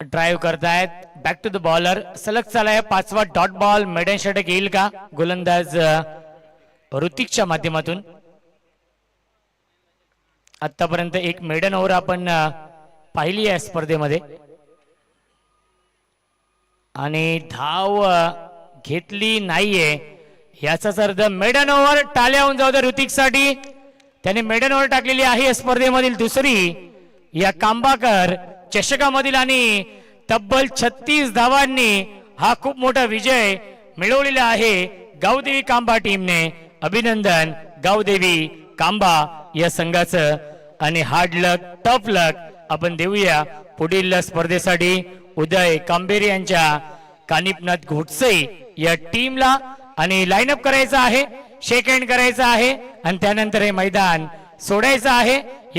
ड्राईव्ह करतायत. Back to the bowler. सलग चालाय 5वा डॉट बॉल. मेडन षटक येईल का गोलंदाज ऋतिकच्या माध्यमातून. आतापर्यंत एक मेडन ओव्हर आपण पाहिली आहे स्पर्धेमध्ये आणि धाव घेतली नाहीये. याचाच अर्थ मेडन ओव्हर टाळ्या होऊन जाऊ दे ऋतिकसाठी. त्याने मेडन ओव्हर टाकलेली आहे या स्पर्धेमधील दुसरी या कांबाकर चषकामधील आणि तब्बल 36 धावांनी हा खूप मोठा विजय मिळवलेला आहे गावदेवी कांबा टीमने. अभिनंदन गावदेवी कांबा या संघाचं. आणि हार्ड लक, टफ लक आपण देऊया पुढील स्पर्धेसाठी उदय कांबेरे यांच्या कानिपनाथ घोटसे या टीमला. आणि लाईनअप करायचं आहे, शेक हँड करायचं आहे आणि त्यानंतर हे मैदान सोडायचं आहे.